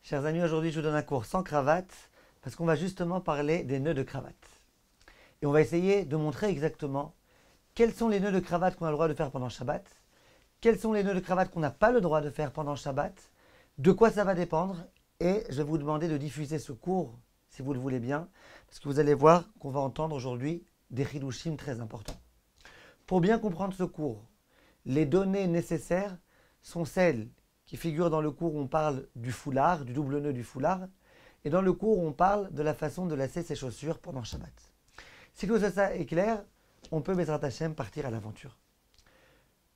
Chers amis, aujourd'hui je vous donne un cours sans cravate parce qu'on va justement parler des nœuds de cravate. Et on va essayer de montrer exactement quels sont les nœuds de cravate qu'on a le droit de faire pendant Shabbat, quels sont les nœuds de cravate qu'on n'a pas le droit de faire pendant Shabbat, de quoi ça va dépendre, et je vais vous demander de diffuser ce cours, si vous le voulez bien, parce que vous allez voir qu'on va entendre aujourd'hui des chidushim très importants. Pour bien comprendre ce cours, les données nécessaires sont celles qui figurent dans le cours où on parle du foulard, du double nœud du foulard, et dans le cours où on parle de la façon de lasser ses chaussures pendant Shabbat. Si tout ça est clair, on peut, Bezrat Hashem, partir à l'aventure.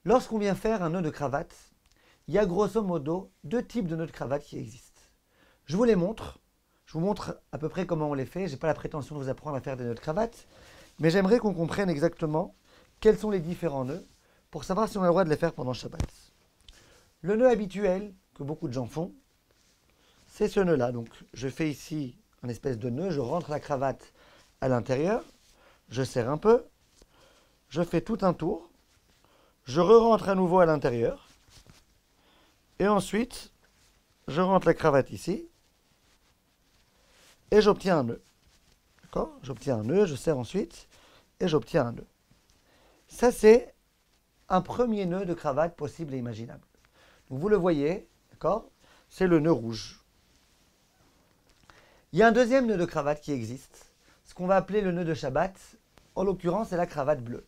Lorsqu'on vient faire un nœud de cravate, il y a grosso modo deux types de nœuds de cravate qui existent. Je vous les montre. Je vous montre à peu près comment on les fait. Je n'ai pas la prétention de vous apprendre à faire des nœuds de cravate, mais j'aimerais qu'on comprenne exactement quels sont les différents nœuds pour savoir si on a le droit de les faire pendant Shabbat. Le nœud habituel que beaucoup de gens font, c'est ce nœud-là. Donc, je fais ici un espèce de nœud, je rentre la cravate à l'intérieur, je serre un peu, je fais tout un tour, je re-rentre à nouveau à l'intérieur, et ensuite, je rentre la cravate ici, et j'obtiens un nœud. D'accord ? J'obtiens un nœud, je serre ensuite, et j'obtiens un nœud. Ça, c'est un premier nœud de cravate possible et imaginable. Donc, vous le voyez, d'accord ? C'est le nœud rouge. Il y a un deuxième nœud de cravate qui existe, ce qu'on va appeler le nœud de Shabbat. En l'occurrence, c'est la cravate bleue.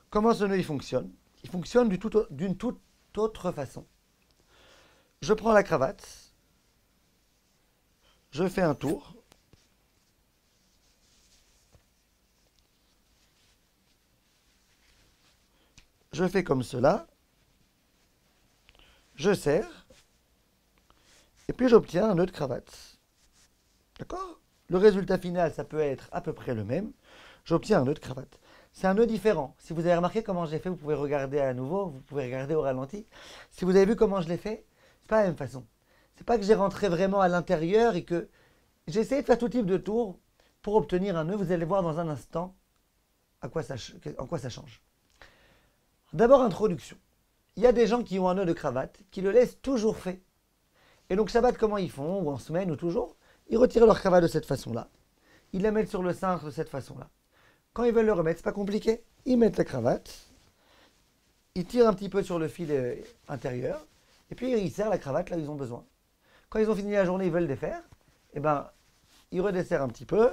Comment ce nœud il fonctionne ? Il fonctionne d'une toute autre façon. Je prends la cravate, je fais un tour, je fais comme cela, je serre, et puis j'obtiens un nœud de cravate. D'accord ? Le résultat final, ça peut être à peu près le même. J'obtiens un nœud de cravate. C'est un nœud différent. Si vous avez remarqué comment je l'ai fait, vous pouvez regarder à nouveau, vous pouvez regarder au ralenti. Si vous avez vu comment je l'ai fait, c'est pas la même façon. C'est pas que j'ai rentré vraiment à l'intérieur et que j'ai essayé de faire tout type de tours pour obtenir un nœud. Vous allez voir dans un instant en quoi ça change. D'abord, introduction. Il y a des gens qui ont un nœud de cravate, qui le laissent toujours fait. Et donc, Shabbat, comment ils font, ou en semaine, ou toujours, ils retirent leur cravate de cette façon-là. Ils la mettent sur le cintre de cette façon-là. Quand ils veulent le remettre, c'est pas compliqué. Ils mettent la cravate, ils tirent un petit peu sur le fil intérieur, et puis ils serrent la cravate là où ils ont besoin. Quand ils ont fini la journée, ils veulent défaire, et ben, ils redesserrent un petit peu,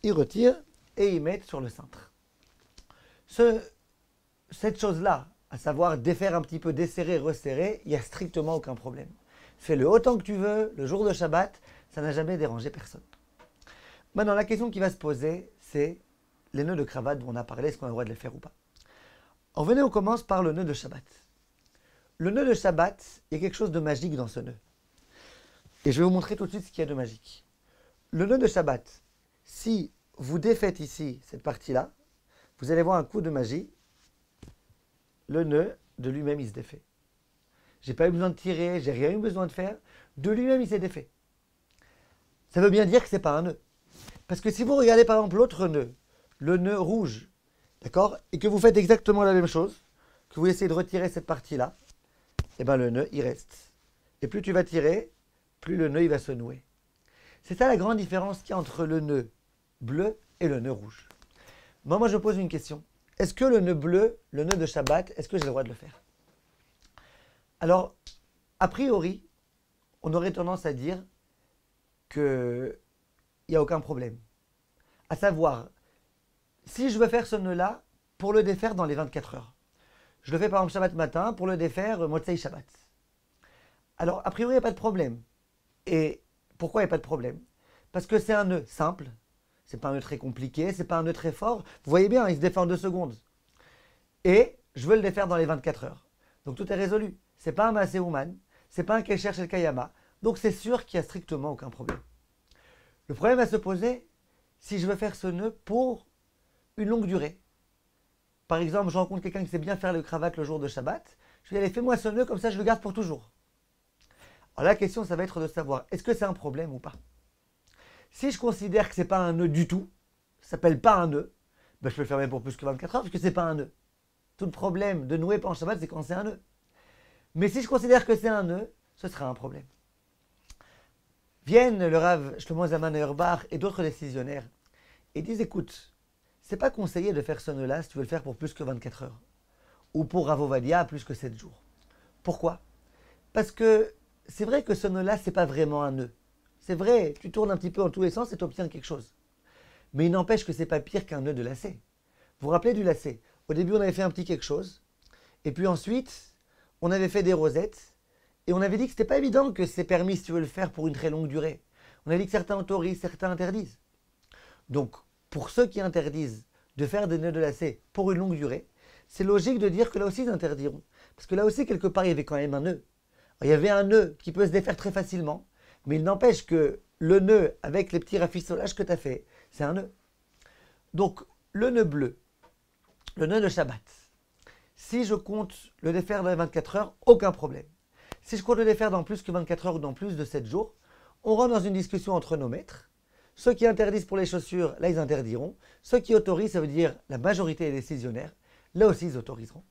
ils retirent, et ils mettent sur le cintre. Cette chose-là, à savoir défaire un petit peu, desserrer, resserrer, il n'y a strictement aucun problème. Fais-le autant que tu veux, le jour de Shabbat, ça n'a jamais dérangé personne. Maintenant, la question qui va se poser, c'est les nœuds de cravate dont on a parlé, est-ce qu'on a le droit de les faire ou pas ? Venez, on commence par le nœud de Shabbat. Le nœud de Shabbat, il y a quelque chose de magique dans ce nœud. Et je vais vous montrer tout de suite ce qu'il y a de magique. Le nœud de Shabbat, si vous défaites ici cette partie-là, vous allez voir un coup de magie. Le nœud de lui-même, il se défait. J'ai pas eu besoin de tirer, j'ai rien eu besoin de faire. De lui-même, il s'est défait. Ça veut bien dire que c'est pas un nœud. Parce que si vous regardez par exemple l'autre nœud, le nœud rouge, d'accord, et que vous faites exactement la même chose, que vous essayez de retirer cette partie-là, et bien le nœud, il reste. Et plus tu vas tirer, plus le nœud, il va se nouer. C'est ça la grande différence qu'il y a entre le nœud bleu et le nœud rouge. Moi, je pose une question. Est-ce que le nœud bleu, le nœud de Shabbat, est-ce que j'ai le droit de le faire ? Alors, a priori, on aurait tendance à dire qu'il n'y a aucun problème. À savoir, si je veux faire ce nœud-là, pour le défaire dans les 24 heures. Je le fais par exemple Shabbat matin, pour le défaire Motzei Shabbat. Alors, a priori, il n'y a pas de problème. Et pourquoi il n'y a pas de problème ? Parce que c'est un nœud simple, c'est pas un nœud très compliqué, c'est pas un nœud très fort. Vous voyez bien, il se défait en 2 secondes. Et je veux le défaire dans les 24 heures. Donc tout est résolu. C'est pas un Maaseh Ouman, c'est pas un Kesher Shel Kayama. Donc c'est sûr qu'il n'y a strictement aucun problème. Le problème va se poser si je veux faire ce nœud pour une longue durée. Par exemple, je rencontre quelqu'un qui sait bien faire le cravate le jour de Shabbat. Je lui dis, allez, fais-moi ce nœud, comme ça je le garde pour toujours. Alors la question, ça va être de savoir, est-ce que c'est un problème ou pas ? Si je considère que ce n'est pas un nœud du tout, ça ne s'appelle pas un nœud, ben je peux le faire même pour plus que 24 heures, parce que ce n'est pas un nœud. Tout le problème de nouer pendant Shabbat, c'est quand c'est un nœud. Mais si je considère que c'est un nœud, ce sera un problème. Viennent le Rav Shlomo Zalman Auerbach et d'autres décisionnaires et disent, écoute, c'est pas conseillé de faire ce nœud-là si tu veux le faire pour plus que 24 heures. Ou pour Rav Ovadia, plus que 7 jours. Pourquoi? Parce que c'est vrai que ce nœud-là, c'est pas vraiment un nœud. C'est vrai, tu tournes un petit peu en tous les sens et tu obtiens quelque chose. Mais il n'empêche que c'est pas pire qu'un nœud de lacet. Vous vous rappelez du lacet? Au début, on avait fait un petit quelque chose. Et puis ensuite, on avait fait des rosettes. Et on avait dit que c'était pas évident que c'est permis si tu veux le faire pour une très longue durée. On avait dit que certains autorisent, certains interdisent. Donc, pour ceux qui interdisent de faire des nœuds de lacet pour une longue durée, c'est logique de dire que là aussi ils interdiront. Parce que là aussi, quelque part, il y avait quand même un nœud. Alors, il y avait un nœud qui peut se défaire très facilement, mais il n'empêche que le nœud, avec les petits rafistolages que tu as fait, c'est un nœud. Donc, le nœud bleu, le nœud de Shabbat, si je compte le défaire dans les 24 heures, aucun problème. Si je compte le défaire dans plus que 24 heures ou dans plus de 7 jours, on rentre dans une discussion entre nos maîtres. Ceux qui interdisent pour les chaussures, là ils interdiront. Ceux qui autorisent, ça veut dire la majorité des décisionnaires, là aussi ils autoriseront.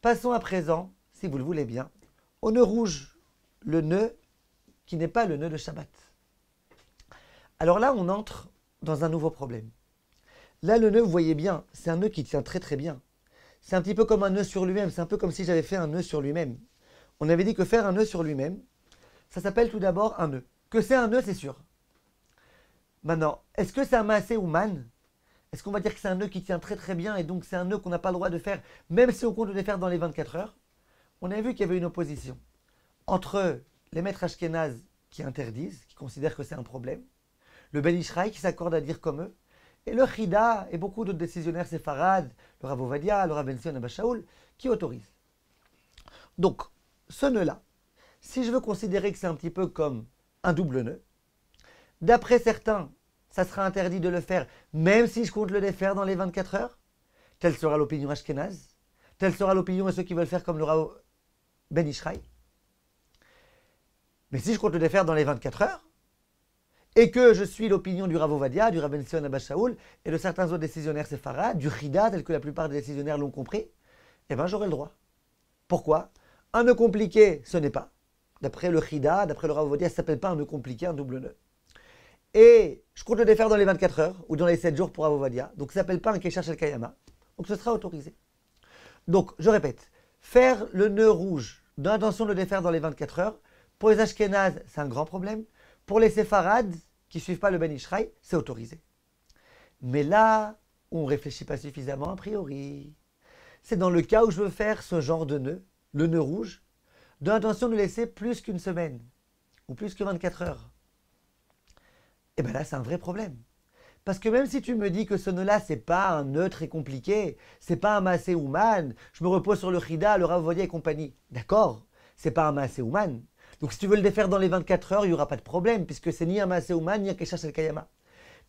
Passons à présent, si vous le voulez bien, au nœud rouge, le nœud qui n'est pas le nœud de Shabbat. Alors là, on entre dans un nouveau problème. Là, le nœud, vous voyez bien, c'est un nœud qui tient très très bien. C'est un petit peu comme un nœud sur lui-même, c'est un peu comme si j'avais fait un nœud sur lui-même. On avait dit que faire un nœud sur lui-même, ça s'appelle tout d'abord un nœud. Que c'est un nœud, c'est sûr. Maintenant, est-ce que c'est un maasé ou man? Est-ce qu'on va dire que c'est un nœud qui tient très très bien et donc c'est un nœud qu'on n'a pas le droit de faire, même si on compte le faire dans les 24 heures? On a vu qu'il y avait une opposition entre les maîtres ashkénazes qui interdisent, qui considèrent que c'est un problème, le Ben Ishraï qui s'accorde à dire comme eux, et le Chida et beaucoup d'autres décisionnaires séfarades, le Rav Ovadia, le Rav Ben Sion Abba Shaul, qui autorisent. Donc, ce nœud-là, si je veux considérer que c'est un petit peu comme un double nœud, d'après certains, ça sera interdit de le faire, même si je compte le défaire dans les 24 heures. Telle sera l'opinion ashkénaze. Telle sera l'opinion de ceux qui veulent faire comme le Rav Ben Ishraï. Mais si je compte le défaire dans les 24 heures, et que je suis l'opinion du Rav Ovadia, du Rav Ben Sion Abba Shaul, et de certains autres décisionnaires séfarades, du Chida, tel que la plupart des décisionnaires l'ont compris, eh bien j'aurai le droit. Pourquoi? Un nœud compliqué, ce n'est pas. D'après le Chida, d'après le Rav Ovadia, ça ne s'appelle pas un nœud compliqué, un double nœud. Et je compte le défaire dans les 24 heures, ou dans les 7 jours pour Rav Ovadia, donc ça ne s'appelle pas un Kesher Shel Kayama, donc ce sera autorisé. Donc, je répète, faire le nœud rouge dans l'intention de le défaire dans les 24 heures, pour les Ashkénazes, c'est un grand problème. Pour les séfarades, qui ne suivent pas le Ben Ishraï, c'est autorisé. Mais là, on ne réfléchit pas suffisamment a priori. C'est dans le cas où je veux faire ce genre de nœud, le nœud rouge, de l'intention de laisser plus qu'une semaine, ou plus que 24 heures. Et bien là, c'est un vrai problème. Parce que même si tu me dis que ce nœud-là, c'est pas un nœud très compliqué, c'est pas un maasé ouman, je me repose sur le Chida, le Rav Ovadia et compagnie. D'accord, c'est pas un maasé ouman. Donc si tu veux le défaire dans les 24 heures, il n'y aura pas de problème, puisque c'est ni un maasé ouman, ni un kesher shel kayama.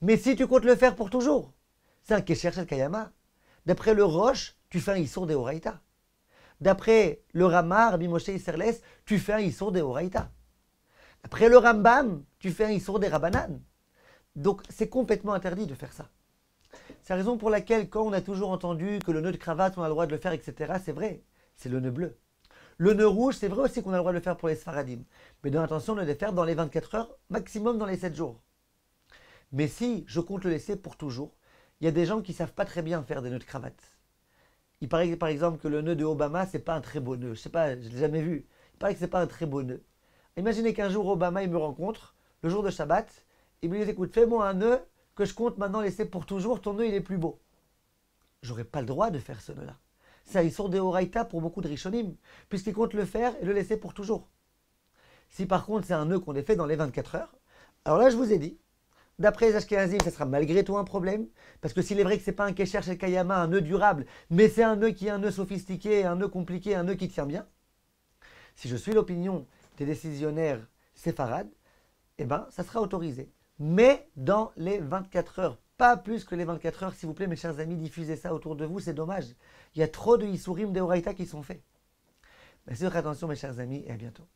Mais si tu comptes le faire pour toujours, c'est un kesher shel kayama. D'après le Roche, tu fais un issour de Horaïta. D'après le Ramar, Rabbi Moshe Isserles, tu fais un issour de Horaïta. D'après le Rambam, tu fais un issour des Rabbanan. Donc c'est complètement interdit de faire ça. C'est la raison pour laquelle, quand on a toujours entendu que le nœud de cravate, on a le droit de le faire, etc., c'est vrai, c'est le nœud bleu. Le nœud rouge, c'est vrai aussi qu'on a le droit de le faire pour les Sfaradim, mais dans l'intention de le faire dans les 24 heures, maximum dans les 7 jours. Mais si je compte le laisser pour toujours, il y a des gens qui ne savent pas très bien faire des nœuds de cravate. Il paraît par exemple que le nœud de Obama, c'est pas un très beau nœud. Je sais pas, je l'ai jamais vu. Il paraît que c'est pas un très beau nœud. Imaginez qu'un jour Obama, il me rencontre, le jour de Shabbat, il me dit, écoute, fais-moi un nœud que je compte maintenant laisser pour toujours, ton nœud il est plus beau. J'aurais pas le droit de faire ce nœud-là. C'est un issour de Horaïta pour beaucoup de Rishonim, puisqu'ils comptent le faire et le laisser pour toujours. Si par contre c'est un nœud qu'on est fait dans les 24 heures, alors là je vous ai dit, d'après les Ashkenazim, ça sera malgré tout un problème, parce que s'il est vrai que c'est pas un Kesher Shel Kayama, un nœud durable, mais c'est un nœud qui est un nœud sophistiqué, un nœud compliqué, un nœud qui tient bien, si je suis l'opinion des décisionnaires séfarades, eh ben ça sera autorisé. Mais dans les 24 heures, pas plus que les 24 heures, s'il vous plaît, mes chers amis, diffusez ça autour de vous, c'est dommage. Il y a trop de Issourim de Horaïta qui sont faits. Merci de votre attention, mes chers amis, et à bientôt.